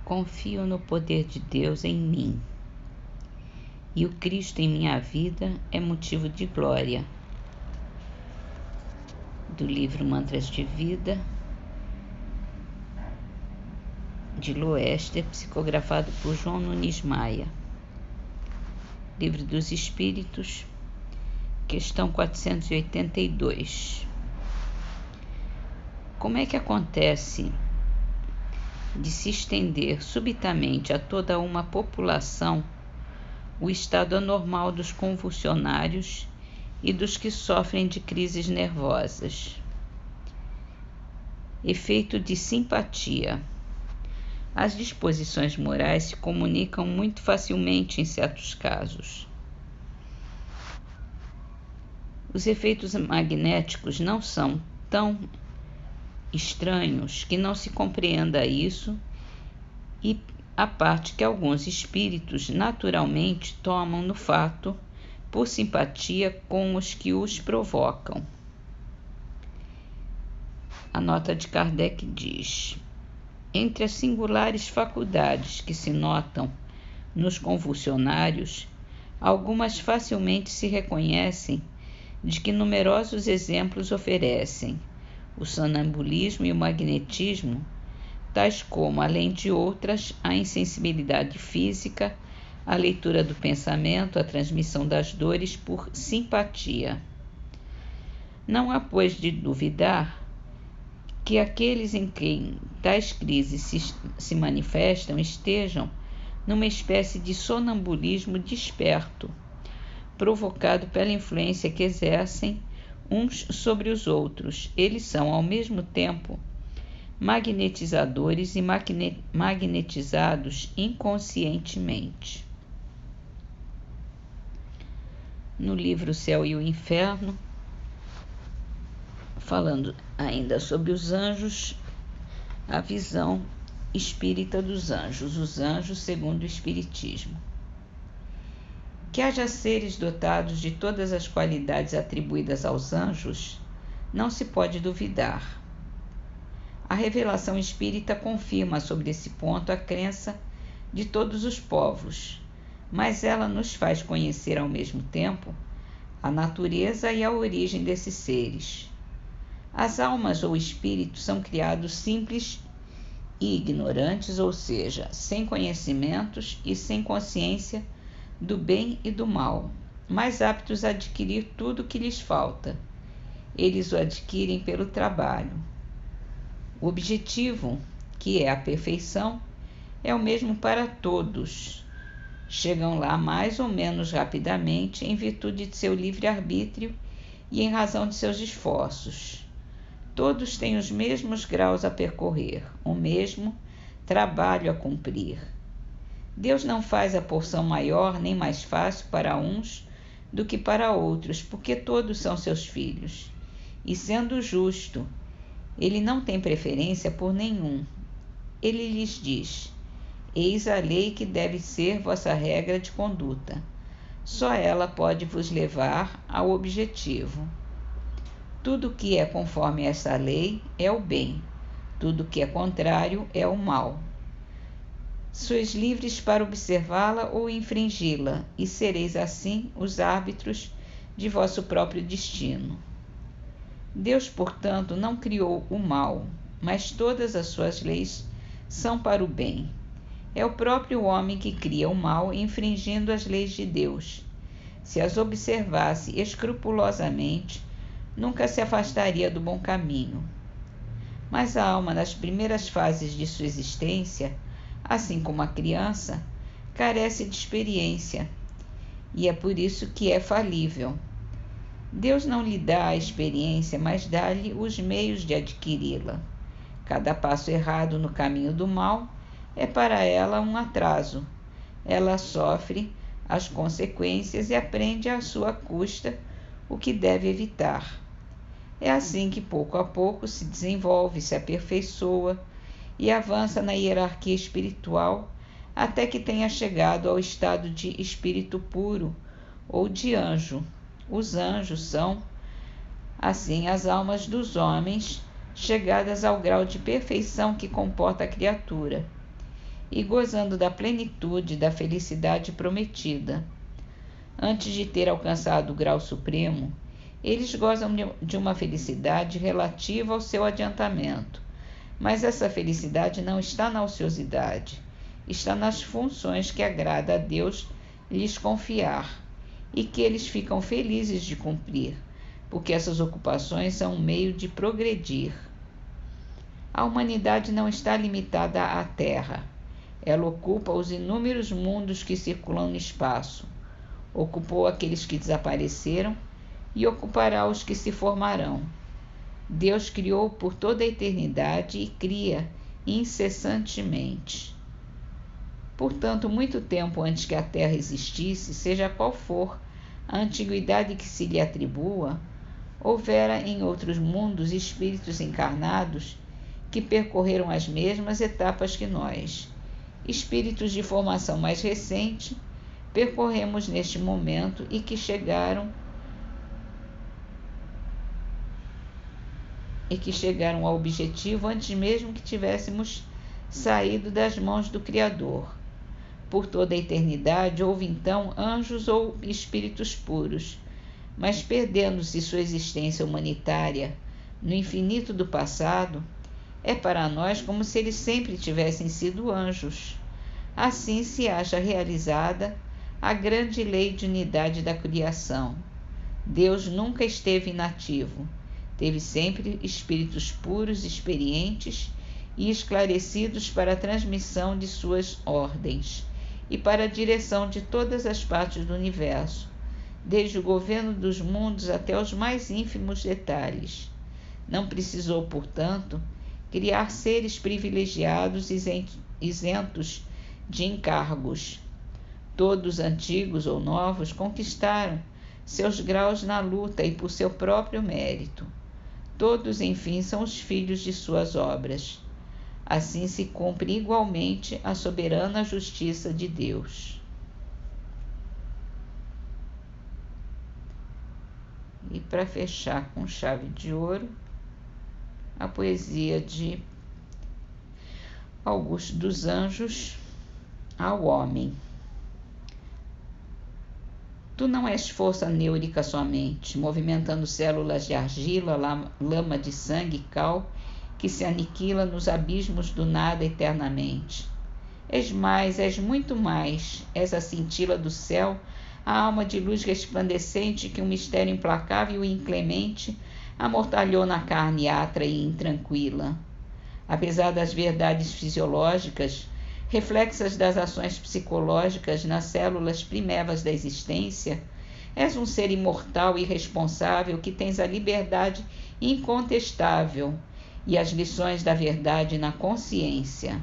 Confio no poder de Deus em mim, e o Cristo em minha vida é motivo de glória. Do livro Mantras de Vida, de Loester, psicografado por João Nunes Maia. Livro dos Espíritos, questão 482. Como é que acontece de se estender subitamente a toda uma população o estado anormal dos convulsionários e dos que sofrem de crises nervosas? Efeito de simpatia. As disposições morais se comunicam muito facilmente em certos casos. Os efeitos magnéticos não são tão estranhos que não se compreenda isso, e a parte que alguns espíritos naturalmente tomam no fato por simpatia com os que os provocam. A nota de Kardec diz: entre as singulares faculdades que se notam nos convulsionários, algumas facilmente se reconhecem, de que numerosos exemplos oferecem o sonambulismo e o magnetismo, tais como, além de outras, a insensibilidade física, a leitura do pensamento, a transmissão das dores por simpatia. Não há, pois, de duvidar que aqueles em quem tais crises se manifestam estejam numa espécie de sonambulismo desperto, provocado pela influência que exercem uns sobre os outros. Eles são, ao mesmo tempo, magnetizadores e magnetizados inconscientemente. No livro Céu e o Inferno, falando ainda sobre os anjos, a visão espírita dos anjos, os anjos segundo o Espiritismo. Que haja seres dotados de todas as qualidades atribuídas aos anjos, não se pode duvidar. A revelação espírita confirma sobre esse ponto a crença de todos os povos, mas ela nos faz conhecer ao mesmo tempo a natureza e a origem desses seres. As almas ou espíritos são criados simples e ignorantes, ou seja, sem conhecimentos e sem consciência do bem e do mal, mas aptos a adquirir tudo o que lhes falta. Eles o adquirem pelo trabalho. O objetivo, que é a perfeição, é o mesmo para todos. Chegam lá mais ou menos rapidamente em virtude de seu livre-arbítrio e em razão de seus esforços. Todos têm os mesmos graus a percorrer, o mesmo trabalho a cumprir. Deus não faz a porção maior nem mais fácil para uns do que para outros, porque todos são seus filhos. E sendo justo, ele não tem preferência por nenhum. Ele lhes diz: eis a lei que deve ser vossa regra de conduta. Só ela pode vos levar ao objetivo. Tudo que é conforme essa lei é o bem, tudo que é contrário é o mal. Sois livres para observá-la ou infringi-la, e sereis assim os árbitros de vosso próprio destino. Deus, portanto, não criou o mal, mas todas as suas leis são para o bem. É o próprio homem que cria o mal, infringindo as leis de Deus. Se as observasse escrupulosamente, nunca se afastaria do bom caminho. Mas a alma, nas primeiras fases de sua existência, assim como a criança, carece de experiência, e é por isso que é falível. Deus não lhe dá a experiência, mas dá-lhe os meios de adquiri-la. Cada passo errado no caminho do mal é para ela um atraso. Ela sofre as consequências e aprende à sua custa o que deve evitar. É assim que, pouco a pouco, se desenvolve, se aperfeiçoa e avança na hierarquia espiritual até que tenha chegado ao estado de espírito puro ou de anjo. Os anjos são, assim, as almas dos homens chegadas ao grau de perfeição que comporta a criatura. e gozando da plenitude da felicidade prometida. Antes de ter alcançado o grau supremo, eles gozam de uma felicidade relativa ao seu adiantamento, mas essa felicidade não está na ociosidade, está nas funções que agrada a Deus lhes confiar e que eles ficam felizes de cumprir, porque essas ocupações são um meio de progredir. A humanidade não está limitada à Terra. Ela ocupa os inúmeros mundos que circulam no espaço. Ocupou aqueles que desapareceram e ocupará os que se formarão. Deus criou por toda a eternidade e cria incessantemente. Portanto, muito tempo antes que a Terra existisse, seja qual for a antiguidade que se lhe atribua, houvera em outros mundos espíritos encarnados que percorreram as mesmas etapas que nós. Espíritos de formação mais recente percorremos neste momento e que chegaram ao objetivo antes mesmo que tivéssemos saído das mãos do Criador. Por toda a eternidade houve então anjos ou espíritos puros, mas perdendo-se sua existência humanitária no infinito do passado, é para nós como se eles sempre tivessem sido anjos. Assim se acha realizada a grande lei de unidade da criação. Deus nunca esteve inativo. Teve sempre espíritos puros, experientes e esclarecidos para a transmissão de suas ordens e para a direção de todas as partes do universo, desde o governo dos mundos até os mais ínfimos detalhes. Não precisou, portanto, criar seres privilegiados isentos de encargos. Todos, antigos ou novos, conquistaram seus graus na luta e por seu próprio mérito. Todos, enfim, são os filhos de suas obras. Assim se cumpre igualmente a soberana justiça de Deus. E para fechar com chave de ouro, a poesia de Augusto dos Anjos ao homem. Tu não és força neurica somente, movimentando células de argila, lama de sangue e cal, que se aniquila nos abismos do nada eternamente. És mais, és muito mais, és a cintila do céu, a alma de luz resplandecente que um mistério implacável e inclemente amortalhou na carne atra e intranquila. Apesar das verdades fisiológicas, reflexas das ações psicológicas nas células primevas da existência, és um ser imortal e irresponsável que tens a liberdade incontestável e as lições da verdade na consciência.